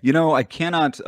You know, I cannot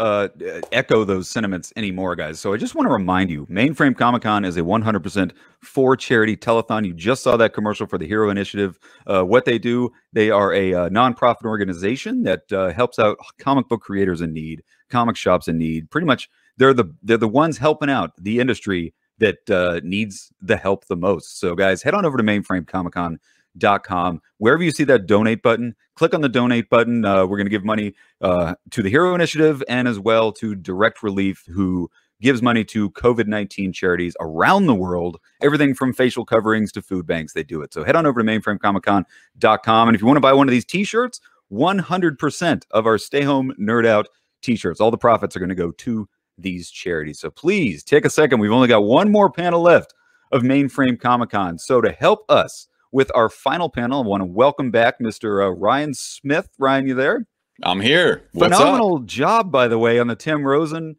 echo those sentiments anymore, guys. So I just want to remind you, Mainframe Comic Con is a 100% for charity telethon. You just saw that commercial for the Hero Initiative. What they do, they are a nonprofit organization that helps out comic book creators in need, comic shops in need. Pretty much, they're the ones helping out the industry that needs the help the most. So, guys, head on over to mainframecomiccon.com. Wherever you see that donate button, click on the donate button. We're going to give money to the Hero Initiative and as well to Direct Relief, who gives money to COVID-19 charities around the world. Everything from facial coverings to food banks, they do it. So head on over to mainframecomiccon.com. And if you want to buy one of these t-shirts, 100% of our Stay Home Nerd Out t-shirts, all the profits are going to go to these charities. So please take a second. We've only got one more panel left of Mainframe Comic Con. So to help us with our final panel, I want to welcome back Mr. Ryan Smith. Ryan, you there? I'm here. What's Phenomenal up? job, by the way, on the Tim Rosen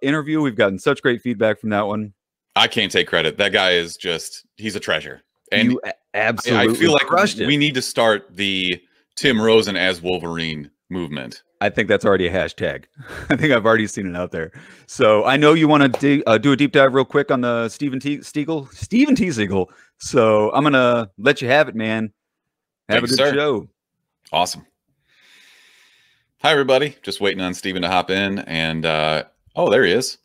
interview. We've gotten such great feedback from that one. I can't take credit. That guy is he's a treasure. And you absolutely I feel like crushed it. We need to start the Tim Rosen as Wolverine movement. I think that's already a hashtag. I think I've already seen it out there. So I know you want to do a deep dive real quick on the Steven T. Seagle. So I'm going to let you have it, man. Have a good show. Awesome. Hi, everybody. Just waiting on Steven to hop in. And, oh, there he is.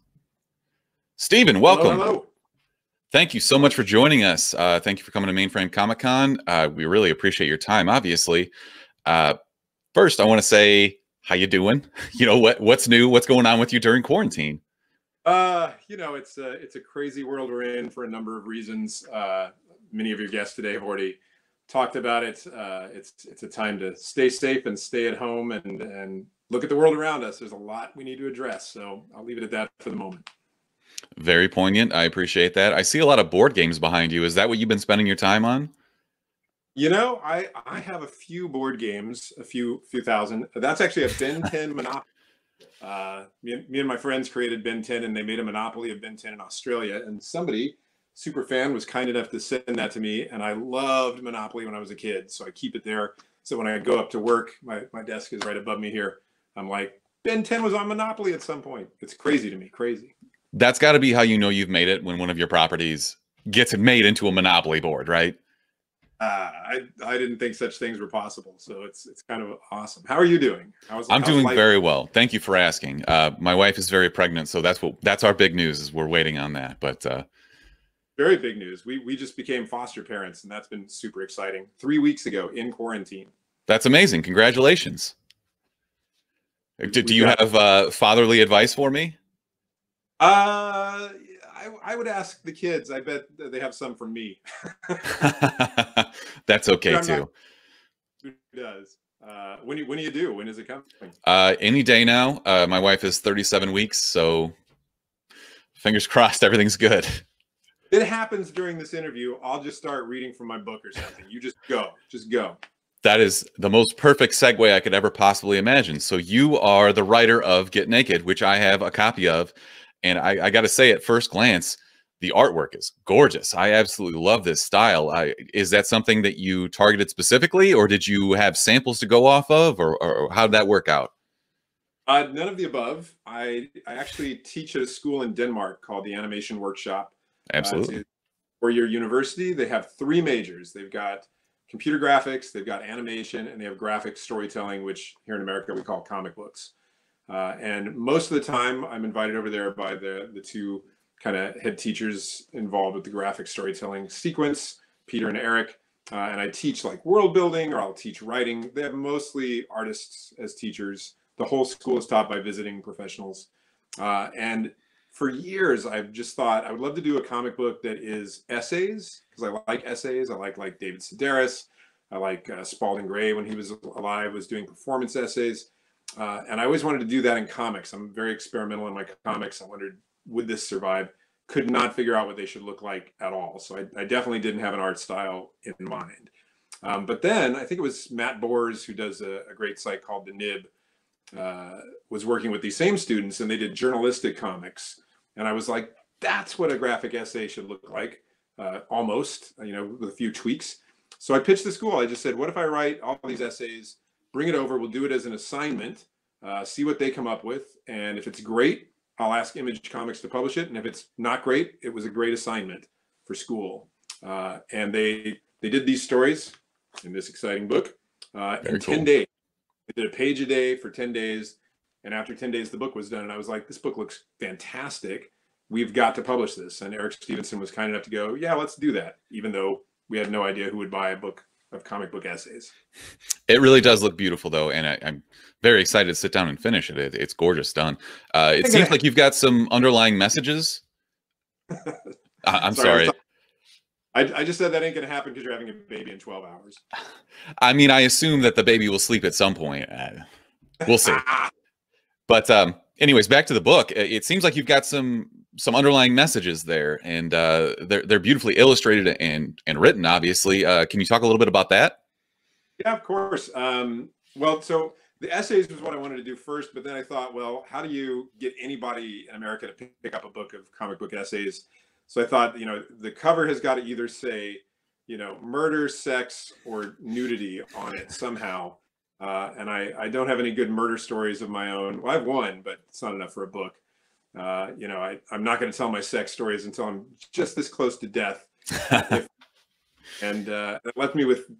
Steven, welcome. Hello. Thank you so much for joining us. Thank you for coming to Mainframe Comic Con. We really appreciate your time, obviously. First, I want to say, how you doing? You know, what's new? What's going on with you during quarantine? You know, it's a crazy world we're in for a number of reasons. Many of your guests today have already talked about it. It's a time to stay safe and stay at home and look at the world around us. There's a lot we need to address, so I'll leave it at that for the moment. Very poignant. I appreciate that. I see a lot of board games behind you. Is that what you've been spending your time on? You know, I have a few board games, a few thousand. That's actually a Ben 10 Monopoly. Me and my friends created Ben 10, and they made a Monopoly of Ben 10 in Australia. And somebody, super fan, was kind enough to send that to me. And I loved Monopoly when I was a kid, so I keep it there. So when I go up to work, my desk is right above me here. I'm like, Ben 10 was on Monopoly at some point. It's crazy to me, crazy. That's got to be how you know you've made it, when one of your properties gets made into a Monopoly board, right? I didn't think such things were possible, so it's kind of awesome. How are you doing? I'm doing very well. Thank you for asking. My wife is very pregnant, so that's our big news, is we're waiting on that. But very big news. We just became foster parents, and that's been super exciting. 3 weeks ago in quarantine. That's amazing. Congratulations. Do you have fatherly advice for me? I would ask the kids. I bet they have some from me. That's okay too. Who does? When do you do? When is it coming? Any day now. My wife is 37 weeks, so fingers crossed everything's good. It happens during this interview. I'll just start reading from my book or something. You just go. Just go. That is the most perfect segue I could ever possibly imagine. So you are the writer of Get Naked, which I have a copy of. And I got to say, at first glance, the artwork is gorgeous. I absolutely love this style. Is that something that you targeted specifically, or did you have samples to go off of, or how did that work out? None of the above. I actually teach at a school in Denmark called the Animation Workshop. Absolutely. For your university, they have 3 majors. They've got computer graphics, they've got animation, and they have graphic storytelling, which here in America we call comic books. And most of the time I'm invited over there by the 2 kind of head teachers involved with the graphic storytelling sequence, Peter and Eric. And I teach like world building, or I'll teach writing. They have mostly artists as teachers. The whole school is taught by visiting professionals. And for years, I've just thought I would love to do a comic book that is essays, because I like essays. I like David Sedaris. I like Spalding Gray, when he was alive, was doing performance essays. And I always wanted to do that in comics. I'm very experimental in my comics. I wondered, would this survive? Could not figure out what they should look like at all. So I definitely didn't have an art style in mind. But then I think it was Matt Bors, who does a great site called The Nib, was working with these same students, and they did journalistic comics. And I was like, that's what a graphic essay should look like, almost, you know, with a few tweaks. So I pitched the school. I just said, what if I write all these essays, bring it over, we'll do it as an assignment. see what they come up with. And if it's great, I'll ask Image Comics to publish it. And if it's not great, it was a great assignment for school. And they did these stories in this exciting book in 10 days. They did a page a day for 10 days. And after 10 days, the book was done. And I was like, this book looks fantastic. We've got to publish this. And Eric Stevenson was kind enough to go, yeah, let's do that, even though we had no idea who would buy a book of comic book essays. It really does look beautiful, though, and I'm very excited to sit down and finish it. It's gorgeous done. It seems like you've got some underlying messages. I'm sorry. I just said that ain't going to happen because you're having a baby in 12 hours. I mean, I assume that the baby will sleep at some point. We'll see. But anyways, back to the book. It seems like you've got some underlying messages there, and they're beautifully illustrated and written, obviously. Can you talk a little bit about that? Yeah, of course. Well, so the essays was what I wanted to do first, but then I thought, well, how do you get anybody in America to pick up a book of comic book essays? So I thought, the cover has got to either say, murder, sex, or nudity on it somehow. And I don't have any good murder stories of my own. Well, I have one, but it's not enough for a book. I'm not going to tell my sex stories until I'm just this close to death. And it left me with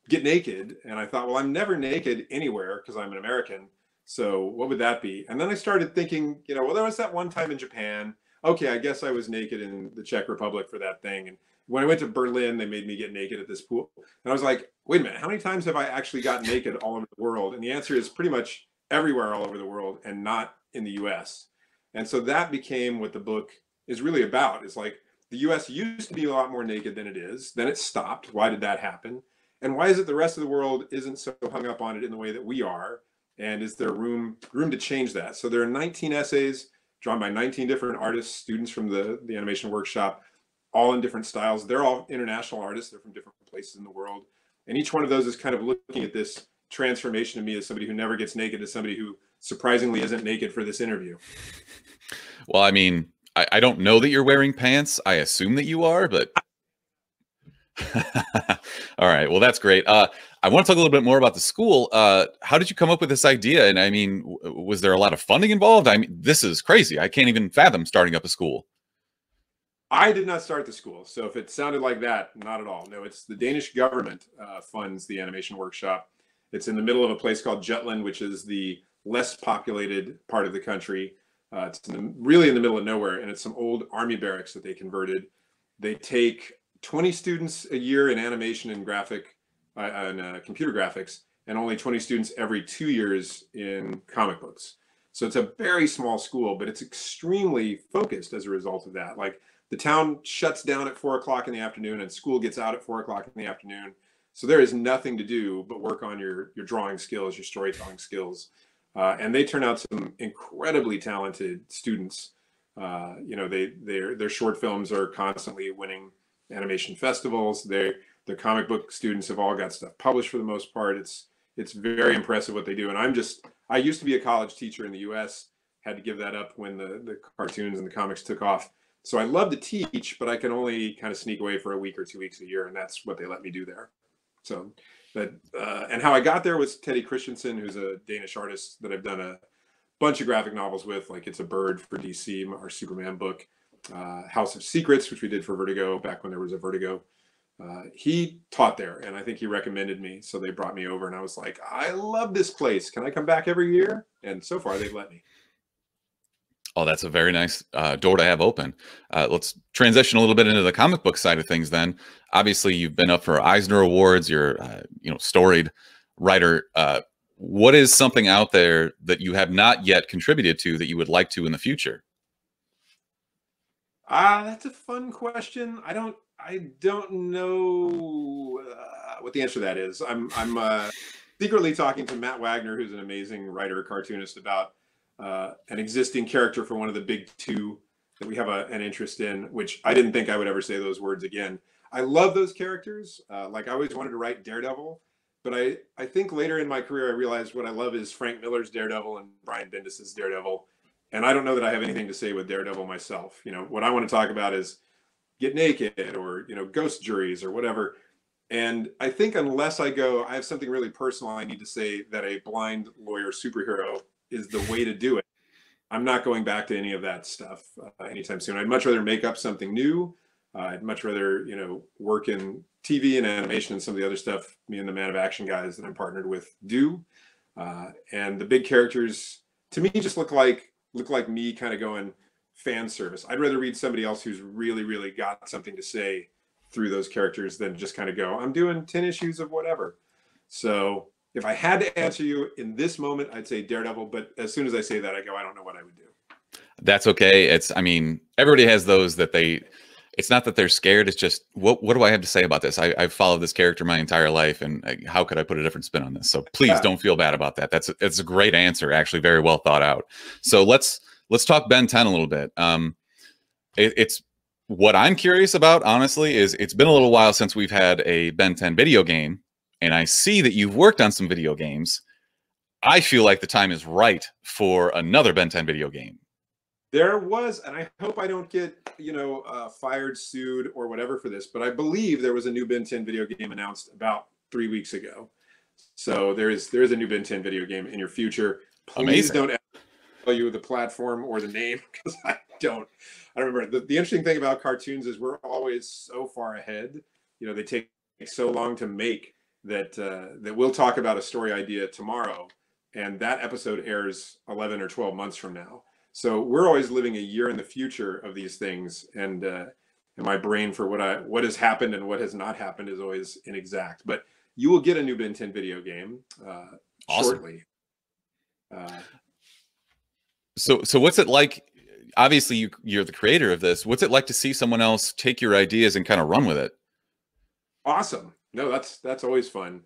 Get Naked. And I thought, well, I'm never naked anywhere because I'm an American. So what would that be? And then I started thinking, well, there was that one time in Japan. Okay, I guess I was naked in the Czech Republic for that thing. And when I went to Berlin, they made me get naked at this pool. And I was like, wait a minute, how many times have I actually gotten naked all over the world? And the answer is pretty much everywhere all over the world and not in the US. And so that became what the book is really about. It's like the US used to be a lot more naked than it is. Then it stopped. Why did that happen? And why is it the rest of the world isn't so hung up on it in the way that we are? And is there room to change that? So there are 19 essays drawn by 19 different artists, students from the animation workshop, all in different styles. They're all international artists. They're from different places in the world. And each one of those is kind of looking at this transformation of me as somebody who never gets naked to somebody who surprisingly isn't naked for this interview. Well, I mean, I don't know that you're wearing pants. I assume that you are, but all right. Well, that's great. I want to talk a little bit more about the school. How did you come up with this idea? And I mean, was there a lot of funding involved? I mean, this is crazy. I can't even fathom starting up a school. I did not start the school. So if it sounded like that, not at all. No, it's the Danish government funds the animation workshop. It's in the middle of a place called Jutland, which is the less populated part of the country. It's really in the middle of nowhere. And it's some old army barracks that they converted. They take 20 students a year in animation and computer graphics, and only 20 students every 2 years in comic books. So it's a very small school, but it's extremely focused as a result of that. Like the town shuts down at 4 o'clock in the afternoon and school gets out at 4 o'clock in the afternoon. So there is nothing to do but work on your drawing skills, your storytelling skills. And they turn out some incredibly talented students. Their short films are constantly winning animation festivals. Their comic book students have all got stuff published for the most part. It's very impressive what they do. And I used to be a college teacher in the US, had to give that up when the cartoons and the comics took off. So I love to teach, but I can only kind of sneak away for a week or 2 weeks a year. And that's what they let me do there. So, and how I got there was Teddy Christensen, who's a Danish artist that I've done a bunch of graphic novels with, like It's a Bird for DC, our Superman book, House of Secrets, which we did for Vertigo back when there was a Vertigo. He taught there, and I think he recommended me. So they brought me over, and I was like, I love this place. Can I come back every year? And so far, they've let me. Oh, that's a very nice door to have open. Let's transition a little bit into the comic book side of things then. Obviously, you've been up for Eisner Awards. You're, storied writer. What is something out there that you have not yet contributed to that you would like to in the future? That's a fun question. I don't know what the answer to that is. I'm secretly talking to Matt Wagner, who's an amazing writer, cartoonist, about an existing character for one of the big two that we have an interest in, which I didn't think I would ever say those words again. I love those characters. Like I always wanted to write Daredevil, but I think later in my career, I realized what I love is Frank Miller's Daredevil and Brian Bendis's Daredevil. And I don't know that I have anything to say with Daredevil myself. What I want to talk about is Get Naked or, ghost juries or whatever. And I think unless I have something really personal I need to say that a blind lawyer superhero is the way to do it. I'm not going back to any of that stuff anytime soon. I'd much rather make up something new. I'd much rather, you know, work in TV and animation and some of the other stuff me and the Man of Action guys that I'm partnered with do. And the big characters to me just look like me kind of going fan service. I'd rather read somebody else who's really, really got something to say through those characters than just kind of go, I'm doing 10 issues of whatever. So if I had to answer you in this moment, I'd say Daredevil. But as soon as I say that, I go, I don't know what I would do. That's okay. It's, I mean, everybody has those that it's not that they're scared. It's just, what do I have to say about this? I've followed this character my entire life, and how could I put a different spin on this? So please don't feel bad about that. It's a great answer, actually, very well thought out. So let's talk Ben 10 a little bit. It's what I'm curious about, honestly, is it's been a little while since we've had a Ben 10 video game, and I see that you've worked on some video games. I feel like the time is right for another Ben 10 video game. There was, and I hope I don't get, you know, fired, sued, or whatever for this, but I believe there was a new Ben 10 video game announced about 3 weeks ago. So there is a new Ben 10 video game in your future. Please don't tell you the platform or the name, because I don't. I remember the interesting thing about cartoons is we're always so far ahead. You know, they take so long to make that that we'll talk about a story idea tomorrow, and that episode airs 11 or 12 months from now. So we're always living a year in the future of these things, and my brain for what has happened and what has not happened is always inexact. But you will get a new Ben 10 video game shortly. So what's it like? Obviously, you're the creator of this. What's it like to see someone else take your ideas and kind of run with it? Awesome. No, that's always fun.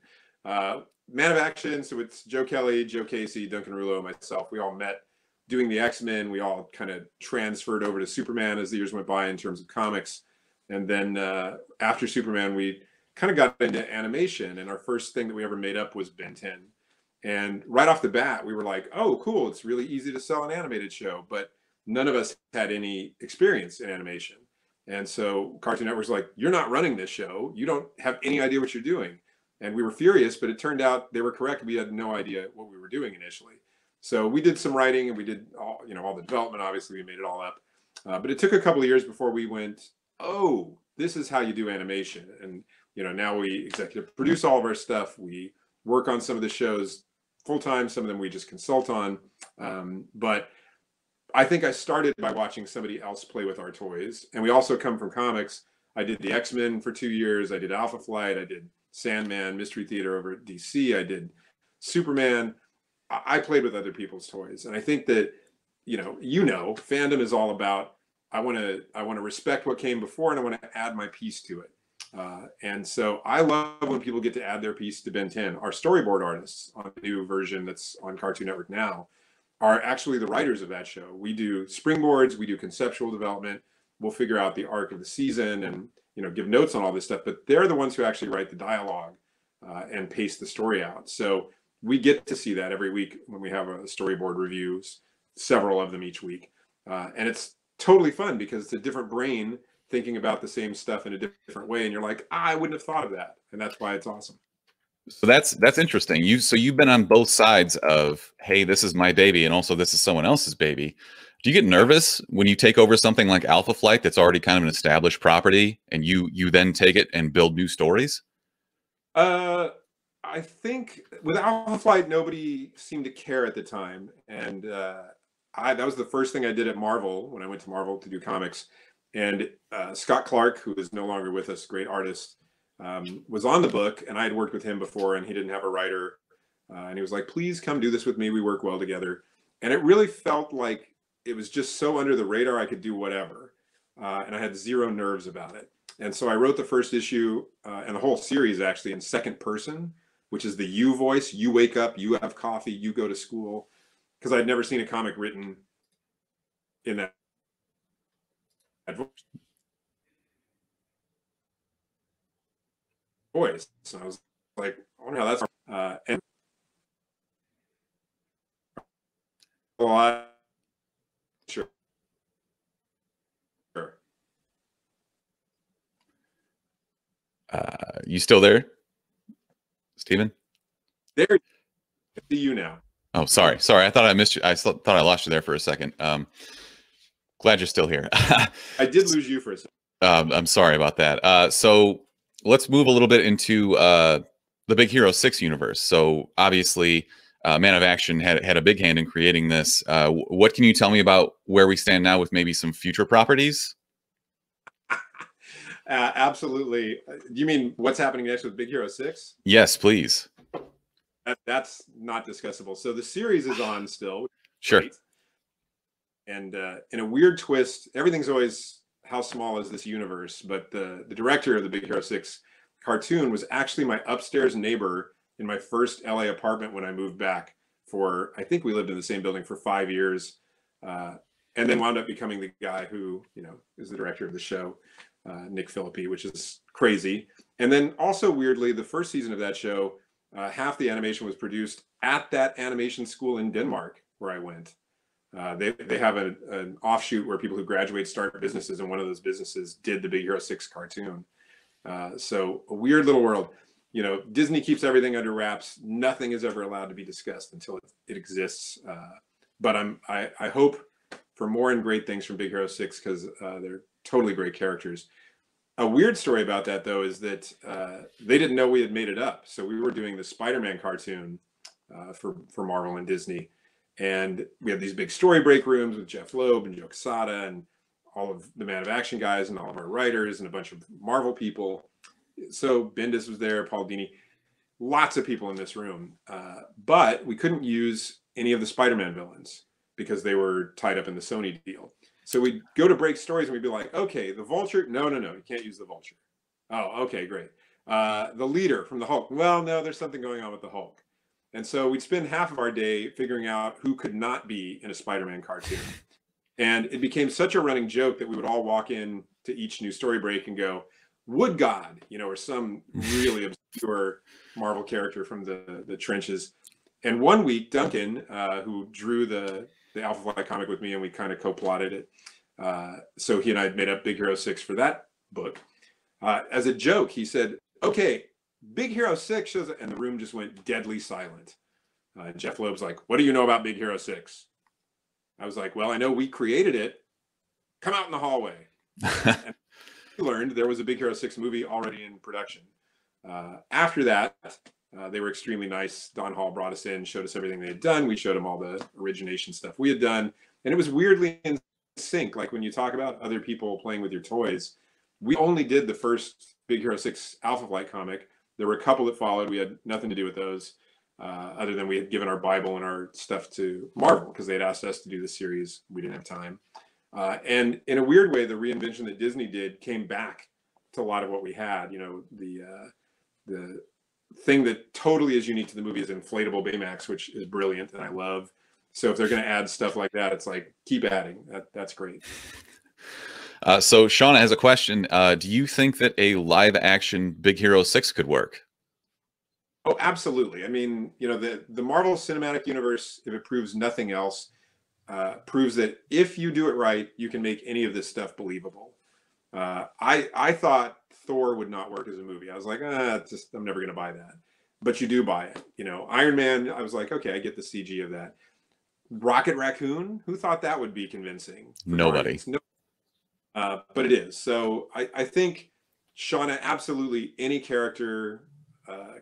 Man of Action. So it's Joe Kelly, Joe Casey, Duncan Rouleau, myself. We all met doing the X-Men. We all kind of transferred over to Superman as the years went by in terms of comics. And then after Superman, we kind of got into animation. And our first thing that we ever made up was Ben 10. And right off the bat, we were like, oh, cool. It's really easy to sell an animated show. But none of us had any experience in animation. And so Cartoon Network's like, you're not running this show. You don't have any idea what you're doing. And we were furious, but it turned out they were correct. We had no idea what we were doing initially. So we did some writing, and we did all the development. Obviously, we made it all up. But it took a couple of years before we went, oh, this is how you do animation. And now we executive produce all of our stuff. We work on some of the shows full time. Some of them we just consult on. But I think I started by watching somebody else play with our toys. And we also come from comics. I did the X-Men for 2 years. I did Alpha Flight. I did Sandman, Mystery Theater over at DC. I did Superman. I played with other people's toys. And I think that, fandom is all about, I want to respect what came before, and I want to add my piece to it. And so I love when people get to add their piece to Ben 10. Our storyboard artists on the new version that's on Cartoon Network now are actually the writers of that show. We do springboards, we do conceptual development. We'll figure out the arc of the season and give notes on all this stuff, but they're the ones who actually write the dialogue and pace the story out. So we get to see that every week when we have a storyboard reviews, several of them each week. And it's totally fun because it's a different brain thinking about the same stuff in a different way. And you're like, I wouldn't have thought of that. And that's why it's awesome. So that's interesting. You've been on both sides of, hey, this is my baby, and also this is someone else's baby. Do you get nervous when you take over something like Alpha Flight that's already kind of an established property, and you then take it and build new stories? I think with Alpha Flight, nobody seemed to care at the time, and that was the first thing I did at Marvel when I went to Marvel to do comics. And Scott Clark, who is no longer with us, great artist, was on the book, and I had worked with him before, and he didn't have a writer, and he was like, please come do this with me. We work well together. And it really felt like it was just so under the radar I could do whatever, and I had zero nerves about it. And so I wrote the first issue and the whole series actually in second person, which is the you voice. You wake up, you have coffee, you go to school, because I'd never seen a comic written in that voice. So I was like, I wonder how that's and sure. You still there, Steven? There, I see you now. Oh, sorry. I thought I missed you. Thought I lost you there for a second. Glad you're still here. I did lose you for a second. I'm sorry about that. So let's move a little bit into the Big Hero 6 universe. So obviously, Man of Action had a big hand in creating this. What can you tell me about where we stand now with maybe some future properties? Absolutely. Do you mean what's happening next with Big Hero 6? Yes, please. That's not discussable. So the series is on still. Sure. Great. And in a weird twist, everything's always how small is this universe, but the director of the Big Hero 6 cartoon was actually my upstairs neighbor in my first LA apartment when I moved back for, I think we lived in the same building for 5 years, and then wound up becoming the guy who, you know, is the director of the show, Nick Philippi, which is crazy. And then also weirdly, the first season of that show, half the animation was produced at that animation school in Denmark where I went. They have an offshoot where people who graduate start businesses, and one of those businesses did the Big Hero 6 cartoon. So a weird little world. You know, Disney keeps everything under wraps. Nothing is ever allowed to be discussed until it exists. But I hope for more and great things from Big Hero 6 because they're totally great characters. A weird story about that, though, is that they didn't know we had made it up. So we were doing the Spider-Man cartoon for Marvel and Disney. And we had these big story break rooms with Jeff Loeb and Joe Quesada and all of the Man of Action guys and all of our writers and a bunch of Marvel people. So Bendis was there, Paul Dini, lots of people in this room. But we couldn't use any of the Spider-Man villains because they were tied up in the Sony deal. So we'd go to break stories and we'd be like, okay, the Vulture, no, you can't use the Vulture. Oh, okay, great. The leader from the Hulk, well, no, there's something going on with the Hulk. And so we'd spend half of our day figuring out who could not be in a Spider-Man cartoon. And it became such a running joke that we would all walk in to each new story break and go, Wood God, you know, or some really obscure Marvel character from the trenches. And one week, Duncan, who drew the Alpha Flight comic with me, and we kind of co-plotted it. So he and I had made up Big Hero 6 for that book. As a joke, he said, okay, Big Hero 6 shows up, and the room just went deadly silent. Jeff Loeb's like, what do you know about Big Hero 6? I was like, well, I know we created it. Come out in the hallway. And we learned there was a Big Hero 6 movie already in production. After that, they were extremely nice. Don Hall brought us in, showed us everything they had done. We showed him all the origination stuff we had done. And it was weirdly in sync. Like when you talk about other people playing with your toys, we only did the first Big Hero 6 Alpha Flight comic. There were a couple that followed. We had nothing to do with those, other than we had given our Bible and our stuff to Marvel because they had asked us to do the series. We didn't have time. And in a weird way, the reinvention that Disney did came back to a lot of what we had. You know, the thing that totally is unique to the movie is inflatable Baymax, which is brilliant and I love. So if they're going to add stuff like that, it's like, keep adding. That's great. So Shauna has a question. Do you think that a live action Big Hero 6 could work? Oh, absolutely. I mean, you know, the Marvel Cinematic Universe, if it proves nothing else, proves that if you do it right, you can make any of this stuff believable. I thought Thor would not work as a movie. I was like, I'm never going to buy that. But you do buy it. You know, Iron Man, I was like, okay, I get the CG of that. Rocket Raccoon, who thought that would be convincing? Nobody. No. But it is. So I think, Shauna, absolutely any character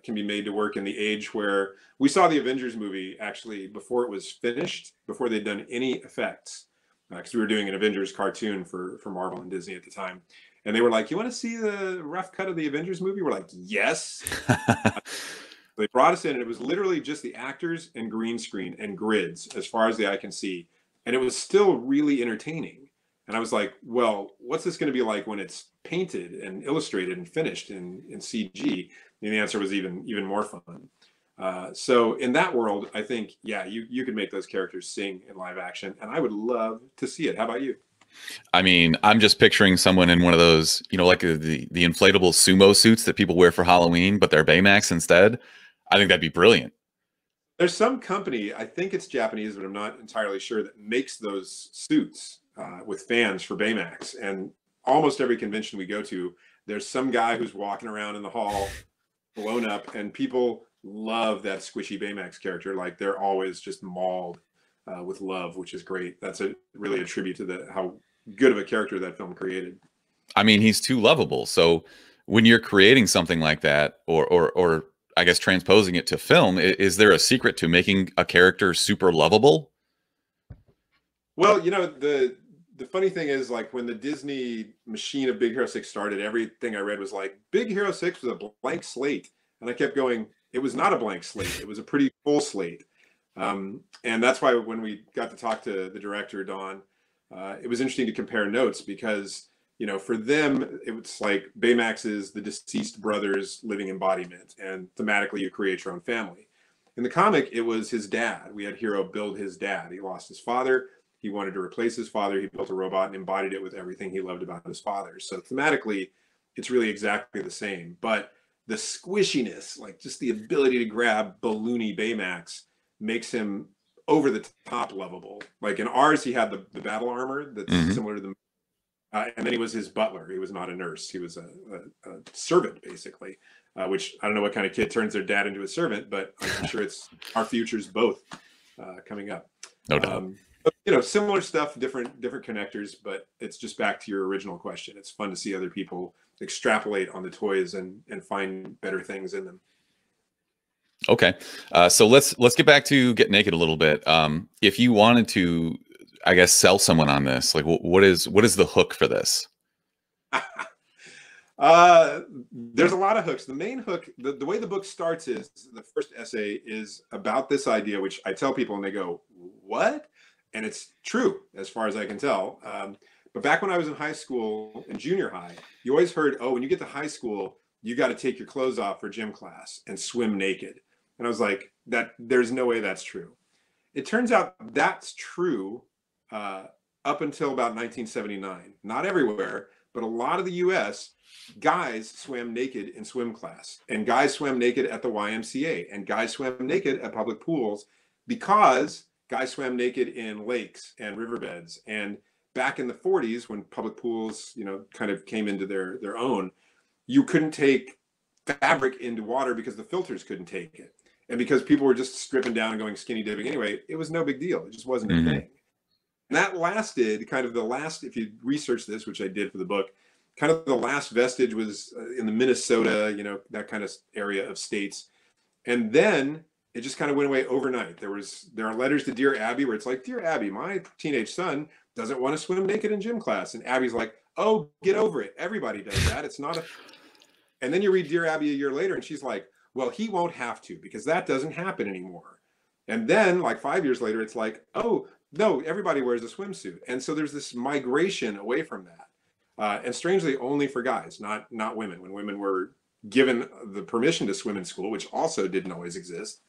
can be made to work in the age where we saw the Avengers movie actually before it was finished, before they'd done any effects, because we were doing an Avengers cartoon for Marvel and Disney at the time. And they were like, you want to see the rough cut of the Avengers movie? We're like, yes. They brought us in, and it was literally just the actors and green screen and grids as far as the eye can see. And it was still really entertaining. And I was like, well, what's this going to be like when it's painted and illustrated and finished in CG? And the answer was even more fun. So in that world, I think, yeah, you could make those characters sing in live action, and I would love to see it. How about you? I mean, I'm just picturing someone in one of those, you know, like the inflatable sumo suits that people wear for Halloween, but they're Baymax instead. I think that'd be brilliant. There's some company, I think it's Japanese, but I'm not entirely sure, that makes those suits with fans for Baymax. And almost every convention we go to, there's some guy who's walking around in the hall, blown up, and people love that squishy Baymax character. Like they're always just mauled with love, which is great. That's really a tribute to how good of a character that film created. I mean, he's too lovable. So when you're creating something like that, or I guess transposing it to film, is there a secret to making a character super lovable? Well, the funny thing is, like, when the Disney machine of Big Hero 6 started, everything I read was like, Big Hero 6 was a blank slate. And I kept going, it was not a blank slate. It was a pretty full slate. And that's why when we got to talk to the director, Don, it was interesting to compare notes because, for them, it was like Baymax is the deceased brother's living embodiment. And thematically, you create your own family. In the comic, it was his dad. We had Hero build his dad. He lost his father. He wanted to replace his father. He built a robot and embodied it with everything he loved about his father. So thematically, it's really exactly the same. But the squishiness, like just the ability to grab balloony Baymax, makes him over the top lovable. Like in ours, he had the battle armor that's similar to the, and then he was his butler. He was not a nurse. He was a servant, basically, which I don't know what kind of kid turns their dad into a servant, but I'm sure it's our futures both coming up. No doubt. Similar stuff, different connectors, but it's just back to your original question. It's fun to see other people extrapolate on the toys and find better things in them. Okay, so let's get back to Get Naked a little bit. If you wanted to, I guess, sell someone on this, like what is the hook for this? There's a lot of hooks. The main hook, the way the book starts is the first essay is about this idea, which I tell people and they go, what? And it's true as far as I can tell. But back when I was in high school and junior high, you always heard, oh, when you get to high school, you got to take your clothes off for gym class and swim naked. And I was like, there's no way that's true. It turns out that's true up until about 1979. Not everywhere, but a lot of the US, guys swam naked in swim class. And guys swam naked at the YMCA. And guys swam naked at public pools because guys swam naked in lakes and riverbeds. And back in the 40s, when public pools, kind of came into their own, you couldn't take fabric into water because the filters couldn't take it. And because people were just stripping down and going skinny dipping anyway, it was no big deal. It just wasn't a thing. And that lasted kind of the last, if you research this, which I did for the book, kind of the last vestige was in the Minnesota, that kind of area of states. And then it just kind of went away overnight. There are letters to Dear Abby where it's like, Dear Abby, my teenage son doesn't want to swim naked in gym class. And Abby's like, oh, get over it. Everybody does that. It's not a... And then you read Dear Abby a year later and she's like, well, he won't have to because that doesn't happen anymore. And then like 5 years later, it's like, oh, no, everybody wears a swimsuit. And so there's this migration away from that. And strangely, only for guys, not women. When women were given the permission to swim in school, which also didn't always exist,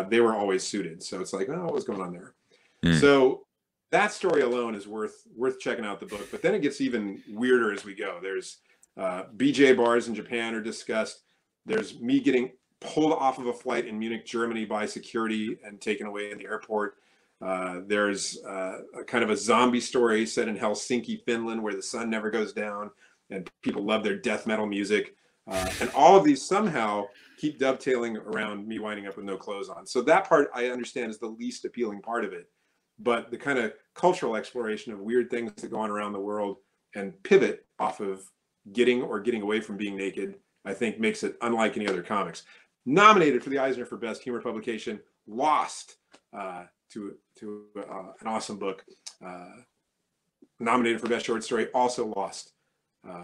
they were always suited. So it's like, oh, what's going on there? So that story alone is worth checking out the book. But then it gets even weirder as we go. There's BJ bars in Japan are discussed. There's me getting pulled off of a flight in Munich, Germany by security and taken away in the airport. There's a kind of a zombie story set in Helsinki, Finland, where the sun never goes down and people love their death metal music. And all of these somehow keep dovetailing around me winding up with no clothes on. So that part I understand is the least appealing part of it. But the kind of cultural exploration of weird things that go on around the world and pivot off of getting away from being naked, I think makes it unlike any other comics. Nominated for the Eisner for Best Humor Publication, lost to an awesome book. Nominated for Best Short Story, also lost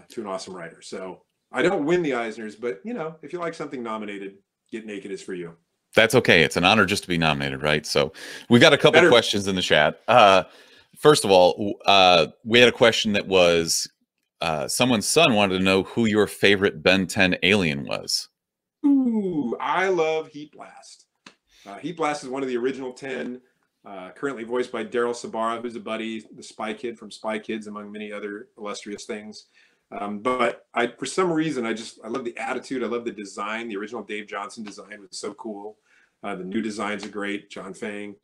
to an awesome writer. So I don't win the Eisners, but if you like something nominated, Get Naked is for you. That's okay. It's an honor just to be nominated, right? So we got a couple questions in the chat. First of all, we had a question that was someone's son wanted to know who your favorite Ben 10 alien was. Ooh, I love Heat Blast. Heat Blast is one of the original 10, currently voiced by Daryl Sabara, who's a buddy, the Spy Kid from Spy Kids, among many other illustrious things. But for some reason, I love the attitude. I love the design. The original Dave Johnson design was so cool. The new designs are great. John Fang.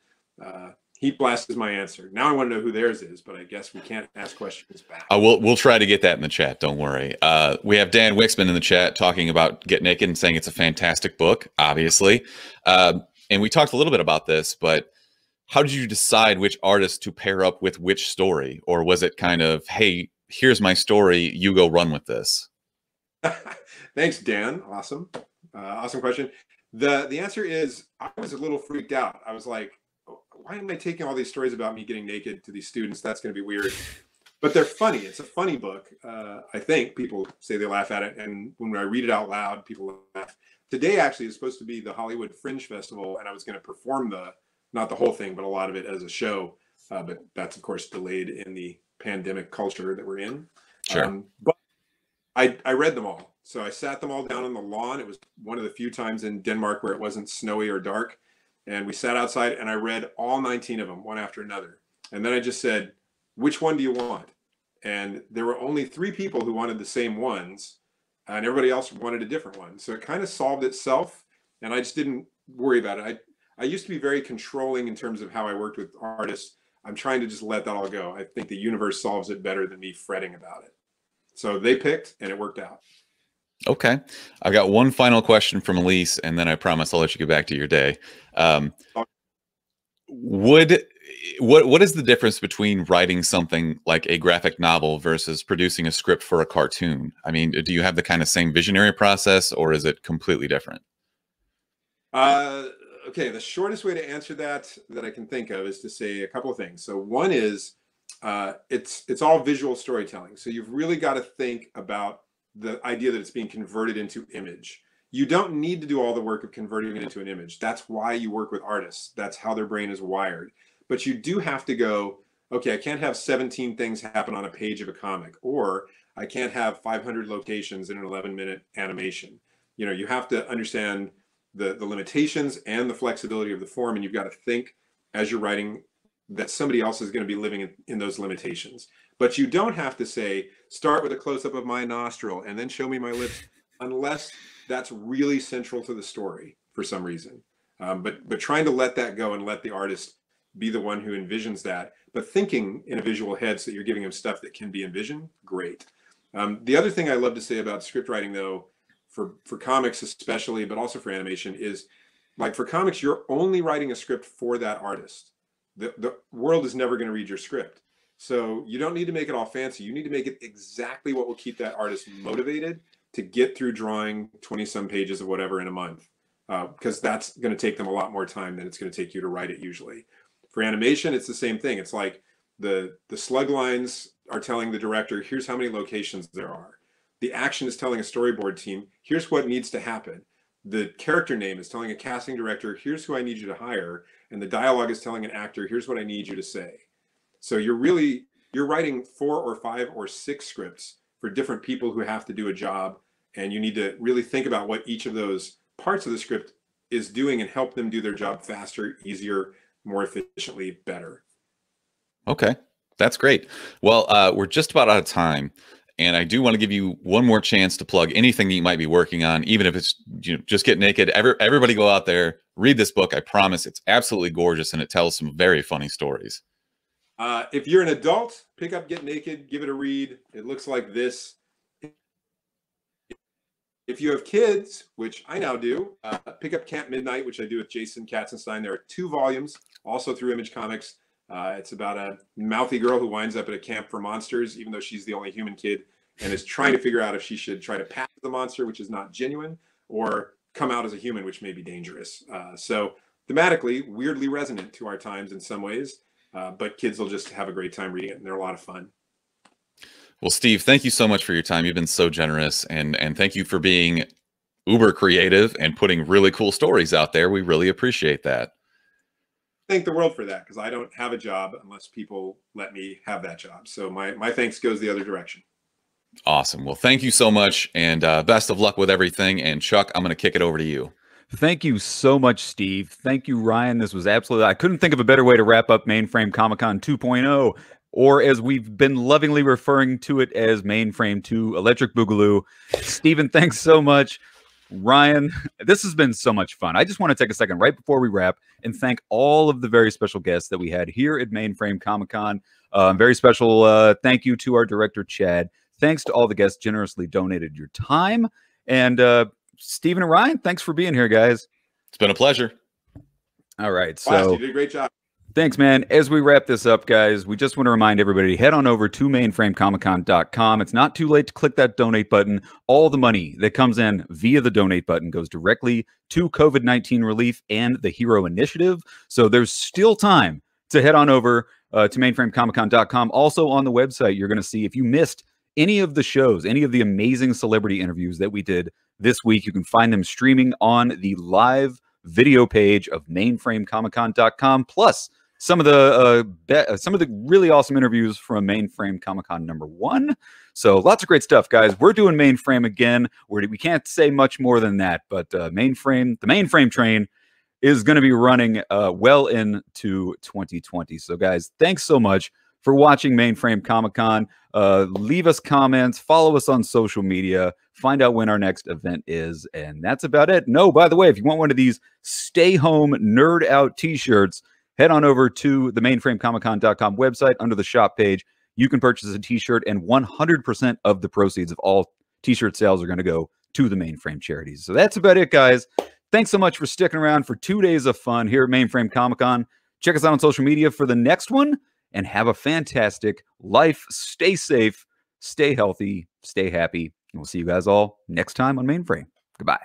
Heat Blast is my answer. Now I want to know who theirs is, but I guess we can't ask questions back. We'll try to get that in the chat. Don't worry. We have Dan Wixman in the chat talking about Get Naked and saying it's a fantastic book, obviously. And we talked a little bit about this, but how did you decide which artist to pair up with which story? Or was it kind of, hey, here's my story, you go run with this? Thanks, Dan. Awesome. Awesome question. The answer is I was a little freaked out. I was like, why am I taking all these stories about me getting naked to these students? That's going to be weird. But they're funny. It's a funny book. I think people say they laugh at it. And when I read it out loud, people laugh. Today actually is supposed to be the Hollywood Fringe Festival. And I was going to perform not the whole thing, but a lot of it as a show. But that's, of course, delayed in the pandemic culture that we're in. Sure. But I read them all. So I sat them all down on the lawn. It was one of the few times in Denmark where it wasn't snowy or dark. And we sat outside and I read all 19 of them, one after another. And then I just said, which one do you want? And there were only 3 people who wanted the same ones, and everybody else wanted a different one. So it kind of solved itself, and I just didn't worry about it. I used to be very controlling in terms of how I worked with artists. I'm trying to just let that all go. I think the universe solves it better than me fretting about it. So they picked, and it worked out. Okay. I've got one final question from Elise, and then I promise I'll let you get back to your day. What is the difference between writing something like a graphic novel versus producing a script for a cartoon? I mean, do you have the kind of same visionary process, or is it completely different? Okay, the shortest way to answer that I can think of is to say a couple of things. So one is it's all visual storytelling. So you've really got to think about the idea that it's being converted into image. You don't need to do all the work of converting it into an image. That's why you work with artists. That's how their brain is wired. But you do have to go, okay, I can't have 17 things happen on a page of a comic, or I can't have 500 locations in an 11-minute animation. You know, you have to understand the limitations and the flexibility of the form, and you've got to think as you're writing that somebody else is going to be living in those limitations. But you don't have to say, start with a close-up of my nostril and then show me my lips, unless that's really central to the story for some reason. But trying to let that go and let the artist be the one who envisions that, but thinking in a visual head so that you're giving them stuff that can be envisioned, great. The other thing I love to say about script writing, though, for comics especially, but also for animation, is like for comics, you're only writing a script for that artist. The world is never going to read your script. So you don't need to make it all fancy. You need to make it exactly what will keep that artist motivated to get through drawing 20-some pages of whatever in a month, because that's going to take them a lot more time than it's going to take you to write it usually. For animation, it's the same thing. It's like the slug lines are telling the director, here's how many locations there are. The action is telling a storyboard team, here's what needs to happen. The character name is telling a casting director, here's who I need you to hire. And the dialogue is telling an actor, here's what I need you to say. So you're writing 4 or 5 or 6 scripts for different people who have to do a job. And you need to really think about what each of those parts of the script is doing and help them do their job faster, easier, more efficiently, better. Okay, that's great. Well, we're just about out of time. And I do want to give you one more chance to plug anything that you might be working on, even if it's just Get Naked. Everybody go out there, read this book. I promise it's absolutely gorgeous, and it tells some very funny stories. If you're an adult, pick up Get Naked, give it a read. It looks like this. If you have kids, which I now do, pick up Camp Midnight, which I do with Jason Katzenstein. There are 2 volumes, also through Image Comics. It's about a mouthy girl who winds up at a camp for monsters, even though she's the only human kid, and is trying to figure out if she should try to pass the monster, which is not genuine, or come out as a human, which may be dangerous. So thematically, weirdly resonant to our times in some ways, but kids will just have a great time reading it, and they're a lot of fun. Well, Steve, thank you so much for your time. You've been so generous, and thank you for being uber creative and putting really cool stories out there. We really appreciate that. Thank the world for that, because I don't have a job unless people let me have that job. So my thanks goes the other direction. Awesome. Well, thank you so much, and best of luck with everything. And Chuck, I'm going to kick it over to you. Thank you so much, Steve. Thank you, Ryan. This was absolutely, I couldn't think of a better way to wrap up Mainframe Comic-Con 2.0, or as we've been lovingly referring to it as Mainframe 2 Electric Boogaloo. Steven, thanks so much. Ryan, this has been so much fun. I just want to take a second right before we wrap and thank all of the very special guests that we had here at Mainframe Comic-Con. Very special thank you to our director, Chad. Thanks to all the guests generously donated your time. And Stephen and Ryan, thanks for being here, guys. It's been a pleasure. All right. So you did a great job. Thanks, man. As we wrap this up, guys, we just want to remind everybody, head on over to mainframecomiccon.com. It's not too late to click that donate button. All the money that comes in via the donate button goes directly to COVID-19 relief and the Hero Initiative. So there's still time to head on over to mainframecomiccon.com. Also on the website, you're going to see if you missed any of the shows, any of the amazing celebrity interviews that we did this week, you can find them streaming on the live video page of mainframecomiccon.com, plus some of the really awesome interviews from Mainframe Comic-Con #1. So lots of great stuff, guys. We're doing Mainframe again. We can't say much more than that, but the Mainframe train is going to be running well into 2020. So, guys, thanks so much for watching Mainframe Comic-Con. Leave us comments, follow us on social media, find out when our next event is, and that's about it. No, by the way, if you want one of these stay home nerd out t-shirts, head on over to the mainframecomiccon.com website. Under the shop page, you can purchase a t-shirt, and 100% of the proceeds of all t-shirt sales are going to go to the Mainframe charities. So that's about it, guys. Thanks so much for sticking around for 2 days of fun here at Mainframe Comic-Con. Check us out on social media for the next one, and have a fantastic life. Stay safe, stay healthy, stay happy, and we'll see you guys all next time on Mainframe. Goodbye.